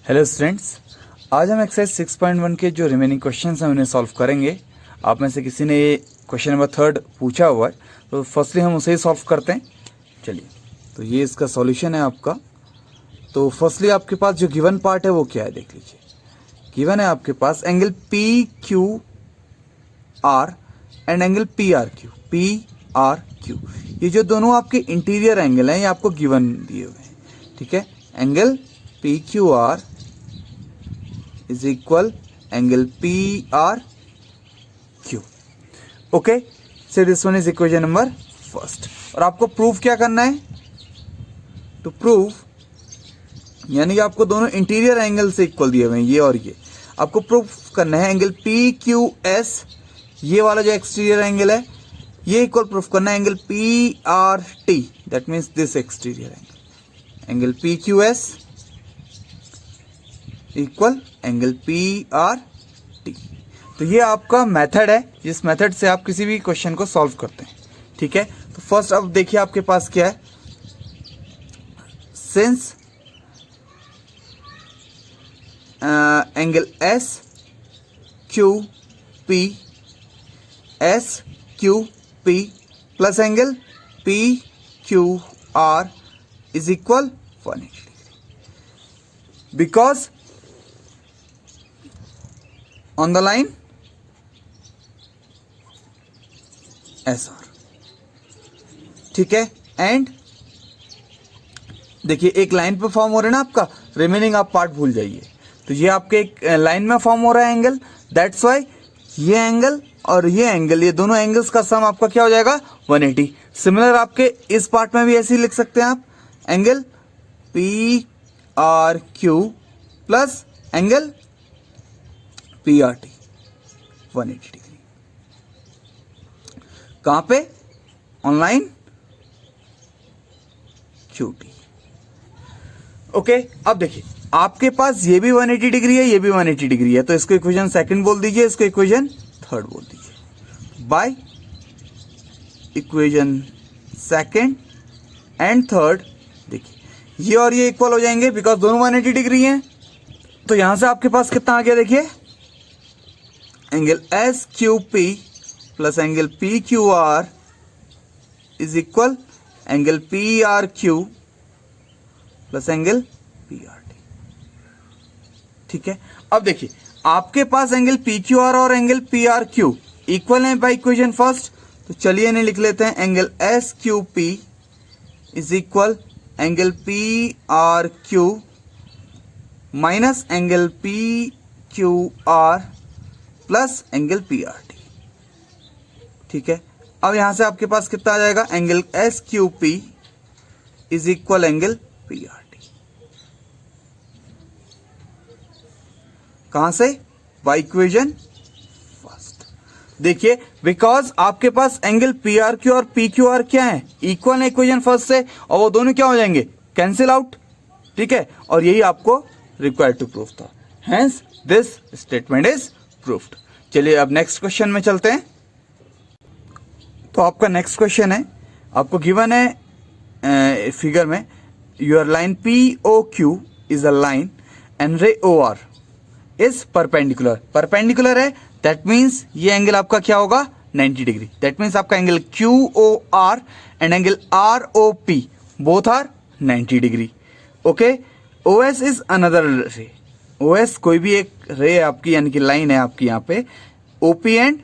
Hello students, आज हम exercise 6.1 के जो रिमेनिंग क्वेश्चंस हैं उन्हें सॉल्व करेंगे। आप में से किसी ने ये क्वेश्चन नंबर 3 पूछा हुआ है, तो फर्स्टली हम उसे ही सॉल्व करते हैं। चलिए, तो ये इसका सॉल्यूशन है आपका। तो फर्स्टली आपके पास जो गिवन पार्ट है वो क्या है, देख लीजिए। गिवन है आपके पास angle P Q R and angle P R Q. P R Q ये जो दोनों आपके इंटीरियर एंगल हैं, ये आपको गिवन दिए हुए हैं, ठीक है। Angle P Q are is equal angle PRQ. Okay, so this one is equation number first. और आपको प्रूफ क्या करना है? टू प्रूफ यानी कि आपको दोनों इंटीरियर एंगल से इक्वल दिए हुए हैं, ये और ये। आपको प्रूफ करना है एंगल PQS, ये वाला जो एक्सटीरियर एंगल है, ये इक्वल प्रूफ करना है angle PRT, that means this exterior angle. Angle PQS equal angle PRT। तो ये आपका मेथड है, जिस मेथड से आप किसी भी क्वेश्चन को सॉल्व करते हैं, ठीक है। तो फर्स्ट अब देखिए आपके पास क्या है। Since angle SQP plus angle PQR is equal 180 degree, because on the line SR, ठीक है। एंड देखिए एक लाइन पे फॉर्म हो रहा है ना आपका, रिमेनिंग आप पार्ट भूल जाइए। तो ये आपके एक लाइन में फॉर्म हो रहा है एंगल, दैट्स वाई ये एंगल और ये एंगल, ये दोनों एंगल्स का सम आपका क्या हो जाएगा 180। सिमिलर आपके इस पार्ट में भी ऐसे ही लिख सकते हैं आप, angle PRQ plus angle PRT 180 degree. कहां पे? Online QT। ओके, अब देखिए आपके पास ये भी 180 डिग्री है, ये भी 180 डिग्री है, तो इसको इक्वेशन सेकंड बोल दीजिए, इसको इक्वेशन थर्ड बोल दीजिए। Bye equation second and third देखिए ये और ये इक्वल हो जाएंगे, बिकॉज दोनों 180 डिग्री हैं। तो यहां से आपके पास कितना आ गया, देखिए angle SQP plus angle PQR is equal angle PRQ plus angle PRT, ठीक है। अब देखिए आपके पास एंगल PQR और एंगल PRQ इक्वल है बाय इक्वेशन फर्स्ट, तो चलिए इन्हें लिख लेते हैं। Angle SQP is equal angle PRQ minus angle PQR plus angle PRT, ठीक है। अब यहां से आपके पास कितना आ जाएगा, angle SQP is equal angle PRT। कहां से? By equation first. देखिए बिकॉज आपके पास एंगल PRQ और PQR क्या है, इक्वल है इक्वेशन फर्स्ट से, और वो दोनों क्या हो जाएंगे, कैंसिल आउट, ठीक है। और यही आपको रिक्वायर्ड टू प्रूफ था, hence this statement is proofed. चलिए अब नेक्स्ट क्वेश्चन में चलते हैं। तो आपका नेक्स्ट क्वेश्चन है, आपको गिवन है फिगर में, your line POQ is a line and ray OR is perpendicular. Perpendicular है, दैट मीन्स ये एंगल आपका क्या होगा 90 डिग्री। दैट मीन्स आपका angle QOR and angle ROP both are 90 degree. Okay, OS is another ray. OS कोई भी एक रे आपकी यानी कि लाइन है आपकी यहाँ पे, OP and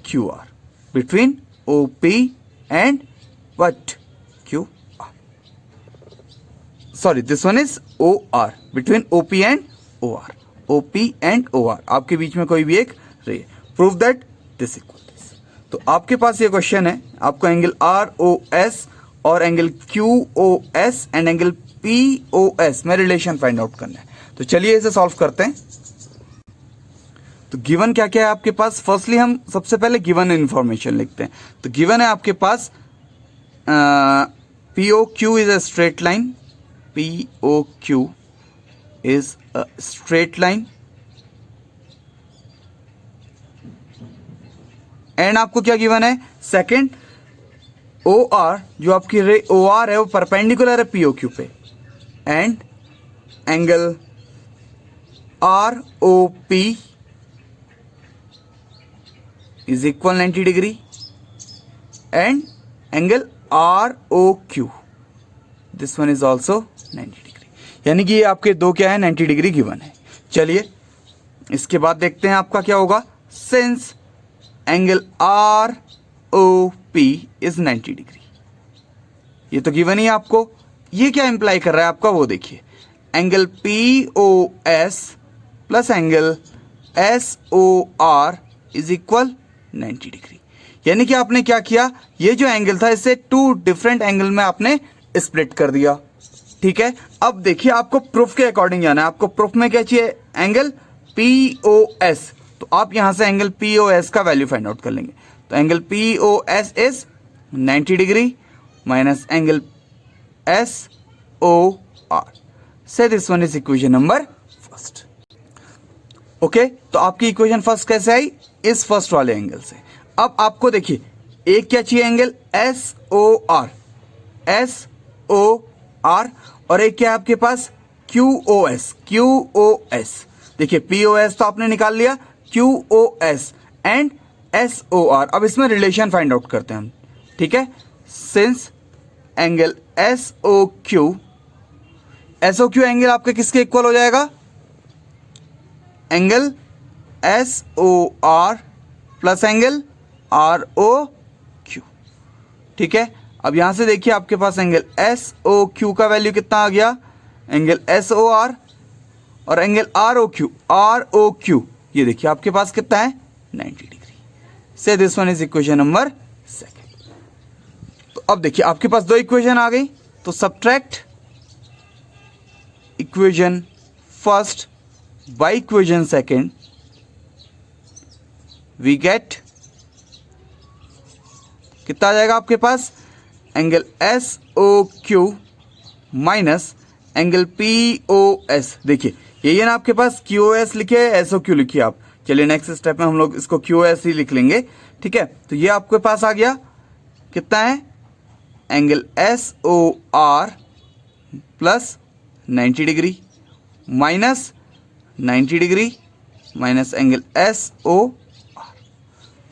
QR, between OP and what QR, sorry this one is OR, between OP and OR, OP and OR आपके बीच में कोई भी एक रे। Prove that this equal this. तो आपके पास ये क्वेश्चन है, आपको एंगल ROS और angle QOS and angle POS में रिलेशन फाइंड आउट करना है। तो चलिए इसे सॉल्व करते हैं। तो गिवन क्या क्या है आपके पास, फर्स्टली हम सबसे पहले गिवन इंफॉर्मेशन लिखते हैं। तो गिवन है आपके पास POQ is a straight line, POQ is a straight line, and आपको क्या गिवन है, सेकंड OR, जो आपकी रे OR है वो परपेंडिकुलर है POQ पे, and angle R O P is equal 90 degree and angle ROQ this one is also 90 degree। यानी कि ये आपके दो क्या है 90 डिग्री गिवन है। चलिए इसके बाद देखते हैं आपका क्या होगा। Since angle ROP is 90 degree, ये तो गिवन ही आपको। ये क्या इंप्लाई कर रहा है आपका वो देखिए, angle POS plus angle SOR is equal 90 degree. यानी कि आपने क्या किया, ये जो एंगल था इसे टू डिफरेंट एंगल में आपने स्प्लिट कर दिया। ठीक है, अब देखिए आपको प्रूफ के अकॉर्डिंग जाना है। आपको प्रूफ में क्या चाहिए, एंगल POS, तो आप यहां से एंगल POS का वैल्यू फाइंड आउट कर लेंगे। तो angle POS is 90 degree minus angle SOR, से this one is equation number first. Okay, तो आपकी इक्वेशन फर्स्ट कैसे आई, इस फर्स्ट वाले एंगल से। अब आपको देखिए एक क्या चाहिए, एंगल SOR और एक क्या है आपके पास QOS। देखिए POS तो आपने निकाल लिया, QOS एंड SOR। अब इसमें रिलेशन फाइंड आउट करते हैं हम। ठीक है, सिंस एंगल SOQ एंगल आपके किसके इक्वल हो जाएगा, angle SOR plus angle ROQ। ठीक है, अब यहां से देखिए आपके पास एंगल SOQ का वैल्यू कितना आ गया, एंगल SOR और एंगल ROQ ये देखिए आपके पास कितना है 90 डिग्री। से this one is equation number second. तो अब देखिए आपके पास दो इक्वेशन आ गई, तो subtract equation first by equation second, we get कितना आ जाएगा आपके पास, angle SOQ minus angle POS। देखिए ये ना आपके पास QOS लिखे SOQ लिखिए आप। चलिए नेक्स्ट स्टेप में हम लोग इसको QOS ही लिख लेंगे। ठीक है, तो ये आपके पास आ गया कितना है, angle SOR plus 90 degree minus 90 degree minus angle SOR।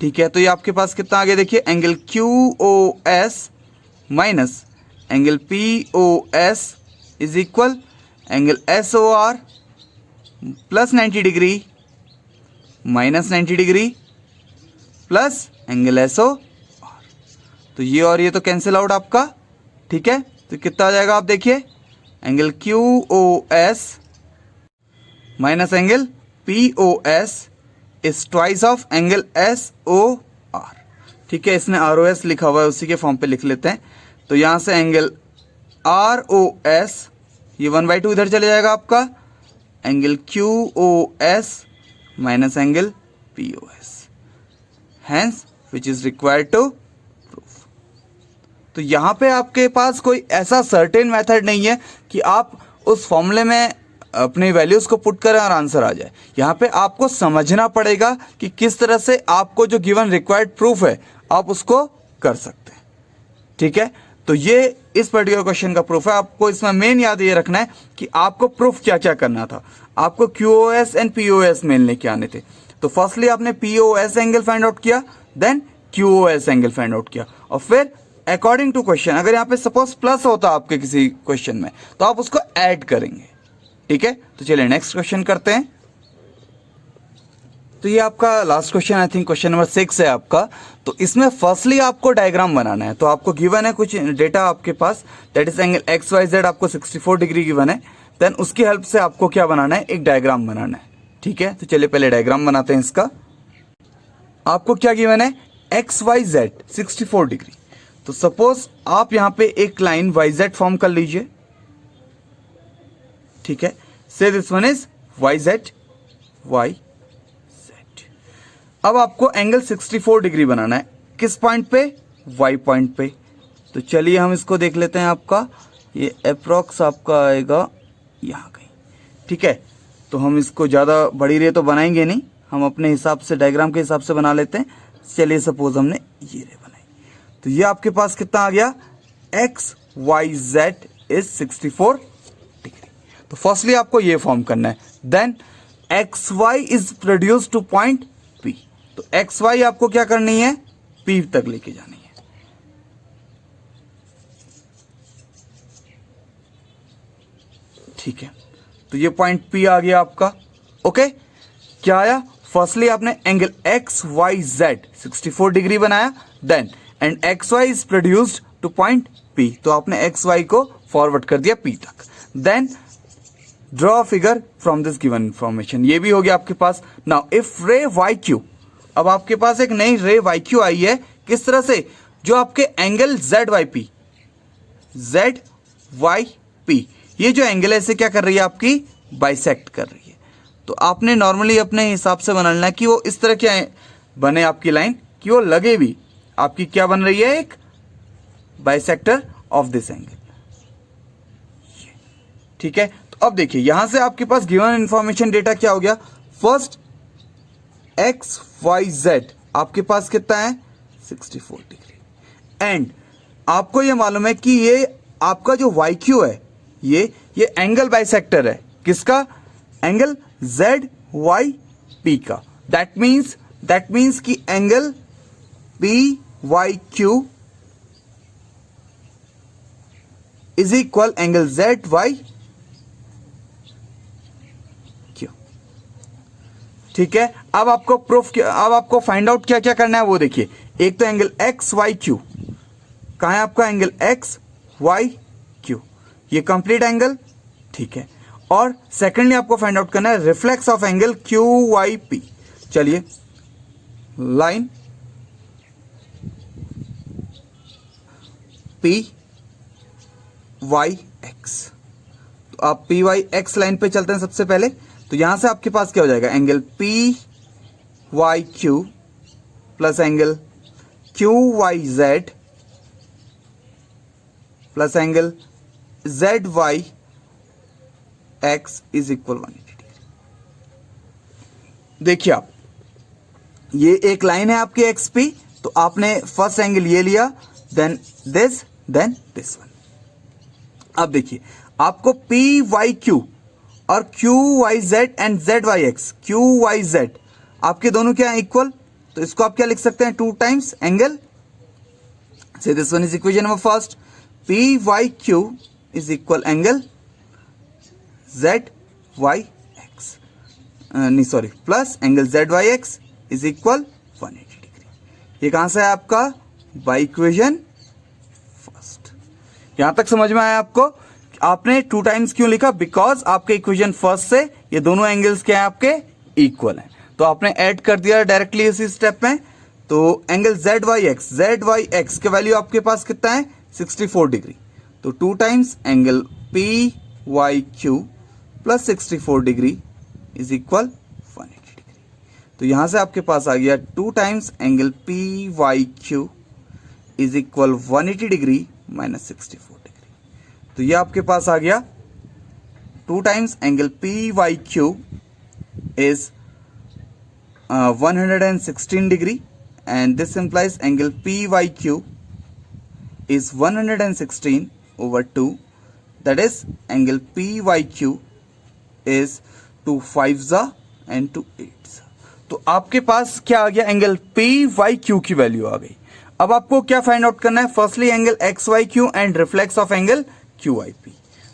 ठीक है, तो ये आपके पास कितना आ गया, देखिए angle QOS minus angle POS is equal angle SOR plus 90 degree minus 90 degree plus angle SOR। तो ये और ये तो कैंसिल आउट आपका। ठीक है, तो कितना आ जाएगा आप देखिए, angle QOS minus angle POS is twice of angle SOR। ठीक है, इसने ROS लिखा हुआ है, उसी के फॉर्म पे लिख लेते हैं। तो यहां से एंगल ROS ये 1/2 इधर चले जाएगा आपका, angle QOS minus angle POS, hence which is required to proof. तो यहां पे आपके पास कोई ऐसा सर्टेन मेथड नहीं है कि आप उस फॉर्मूले में अपने वैल्यूज को पुट करें और आंसर आ जाए। यहाँ पे आपको समझना पड़ेगा कि किस तरह से आपको जो गिवन रिक्वायर्ड प्रूफ है आप उसको कर सकते हैं। ठीक है, तो ये इस पर्टिकुलर क्वेश्चन का प्रूफ है। आपको इसमें मेन याद ये रखना है कि आपको प्रूफ क्या क्या करना था। आपको QOS एंड POS मेन लेके आने थे। तो फर्स्टली आपने POS एंगल फाइंड आउट किया, then QOS angle find out किया, और फिर अकॉर्डिंग टू क्वेश्चन अगर यहाँ पे सपोज प्लस होता आपके किसी क्वेश्चन में तो आप उसको ऐड करेंगे। ठीक है, तो चलिए नेक्स्ट क्वेश्चन करते हैं। तो ये आपका last question, I think question number 6 है आपका। तो इसमें फर्स्टली आपको डायग्राम बनाना है। तो आपको गिवन है कुछ डेटा आपके पास, दैट इज एंगल XYZ आपको 64 डिग्री गिवन है। देन उसकी हेल्प से आपको क्या बनाना है, एक डायग्राम बनाना है। ठीक है, तो चलिए पहले डायग्राम बनाते हैं इसका। आपको क्या गिवन है, XYZ 64 डिग्री। तो सपोज आप यहां पे एक लाइन YZ फॉर्म कर लीजिए। ठीक है, से दिस वन इज YZ। अब आपको एंगल 64 डिग्री बनाना है, किस पॉइंट पे, Y पॉइंट पे। तो चलिए हम इसको देख लेते हैं। आपका ये अप्रोक्स आपका आएगा यहाँ कहीं। ठीक है, तो हम इसको ज़्यादा बड़ी रे तो बनाएंगे नहीं, हम अपने हिसाब से डायग्राम के हिसाब से बना लेते हैं। चलिए सपोज हमने ये रे बनाई, तो ये आपके पास कितना आ गया, XYZ इज 64 डिग्री। तो फर्स्टली आपको ये फॉर्म करना है। Then X Y is produce to point P. तो एक्स वाई आपको क्या करनी है, पी तक लेके जानी है। ठीक है, तो ये पॉइंट पी आ गया आपका। ओके, क्या आया, फर्स्टली आपने angle X Y Z 64 degree बनाया, then and X Y is produced to point P, तो आपने एक्स वाई को फॉरवर्ड कर दिया पी तक। Then draw figure from this given information, ये भी हो गया आपके पास। Now if ray Y Q, अब आपके पास एक नई रे वाई क्यू आई है, किस तरह से, जो आपके एंगल जेड वाई पी, ये जो एंगल है इसे क्या कर रही है, आपकी बाइसेक्ट कर रही है। तो आपने नॉर्मली अपने हिसाब से बनाना है कि वो इस तरह क्या बने आपकी लाइन, कि वो लगे भी, आपकी क्या बन रही है, एक बाइसेक्टर ऑफ दिस एंगल। ठीक है, तो अब देखिए यहां से आपके पास गिवन इंफॉर्मेशन डेटा क्या हो गया, फर्स्ट एक्स वाई जेड आपके पास कितना है 64 डिग्री, एंड आपको ये मालूम है कि ये आपका जो वाई क्यू है, ये एंगल बाइसेक्टर है, किसका, एंगल जेड वाई पी का। दैट मीन्स कि angle P Y Q is equal angle Z Y Q. ठीक है, अब आपको अब आपको फाइंड आउट क्या क्या करना है वो देखिए। एक तो एंगल एक्स वाई क्यू, कहां है आपका एंगल एक्स वाई क्यू, ये कंप्लीट एंगल। ठीक है, और सेकेंडली आपको फाइंड आउट करना है reflex of angle Q Y P. चलिए, लाइन पी वाई एक्स, तो आप पी वाई एक्स लाइन पे चलते हैं सबसे पहले। तो यहां से आपके पास क्या हो जाएगा, angle P Y Q plus angle Q Y Z plus angle Z Y X is equal 180 degree. देखिए आप, ये एक लाइन है आपकी एक्स पी, तो आपने फर्स्ट एंगल ये लिया, देन दिस वन। अब देखिए आपको पी वाई क्यू और Q Y Z and Z Y X, Q Y Z आपके दोनों क्या है, इक्वल। तो इसको आप क्या लिख सकते हैं, 2 टाइम्स एंगल, से this one is equation number first, P Y Q is equal angle Z Y X, नहीं sorry, plus angle Z Y X is equal 180 degree. ये कहां से है आपका, बाई इक्वेशन फर्स्ट। यहां तक समझ में आया आपको। आपने 2 टाइम्स क्यों लिखा, बिकॉज आपके इक्वेशन फर्स्ट से ये दोनों एंगल्स क्या है आपके, इक्वल हैं, तो आपने ऐड कर दिया डायरेक्टली इसी स्टेप में। तो एंगल जेड वाई एक्स के वैल्यू आपके पास कितना है, 64 डिग्री। तो 2 times angle P Y Q plus 64 degree is equal 180 degree. तो यहां से आपके पास आ गया 2 times angle P Y Q is equal 180 degree minus 64 degree. तो ये आपके पास आ गया 2 times angle P Y Q is 116 degree, and this implies angle PYQ is 116 over 2, that is angle PYQ is 2 5s and 2 8s। तो आपके पास क्या आ गया, एंगल PYQ की वैल्यू आ गई। अब आपको क्या फाइंड आउट करना है, firstly angle XYQ and reflex of angle QYP।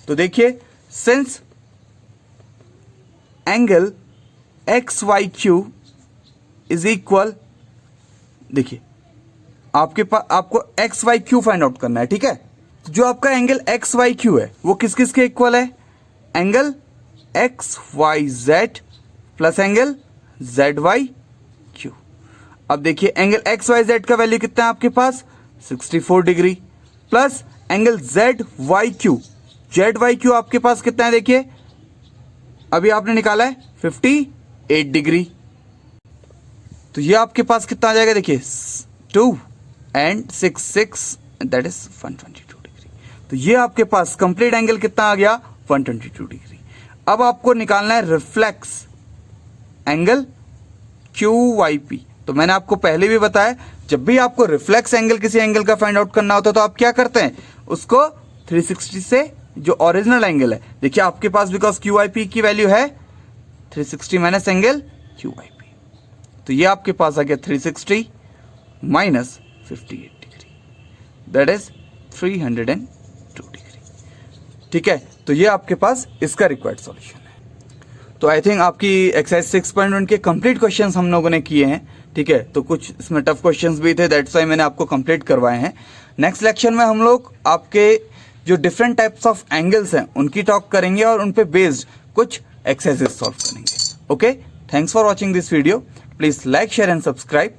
तो देखिए, since angle XYQ is equal, देखिए आपके पास आपको X Y Q find out करना है। ठीक है, तो जो आपका एंगल एक्स वाई क्यू है वो किस किस के इक्वल है, angle X Y Z plus angle Z Y Q. अब देखिए एंगल एक्स वाई जेड का वैल्यू कितना है आपके पास, 64 degree, plus angle Z Y Q आपके पास कितना है, देखिए अभी आपने निकाला है 58 डिग्री। तो ये आपके पास कितना आ जाएगा, देखिए 2 and 6 दैट इज 122 डिग्री। तो ये आपके पास कंप्लीट एंगल कितना आ गया, 122 डिग्री। अब आपको निकालना है रिफ्लेक्स एंगल QYP। तो मैंने आपको पहले भी बताया, जब भी आपको रिफ्लेक्स एंगल किसी एंगल का फाइंड आउट करना होता है तो आप क्या करते हैं, उसको 360 से जो ओरिजिनल एंगल है, देखिए आपके पास बिकॉज QYP की वैल्यू है 360 माइनस एंगल QIP, तो ये आपके पास आ गया 360 minus 58 degree, that is 302 degree. ठीक है, तो ये आपके पास इसका रिक्वायर्ड सॉल्यूशन है। तो आई थिंक आपकी एक्सरसाइज 6.1 के कंप्लीट क्वेश्चंस हम लोगों ने किए हैं। ठीक है, तो कुछ इसमें टफ क्वेश्चंस भी थे, दैट्स वाई मैंने आपको कंप्लीट करवाए हैं। नेक्स्ट लेक्चर में हम लोग आपके जो डिफरेंट टाइप्स ऑफ एंगल्स हैं उनकी टॉक करेंगे और उन पे बेस्ड कुछ एक्सरसाइजेस सॉल्व करेंगे। Okay, thanks for watching this video, please like share and subscribe.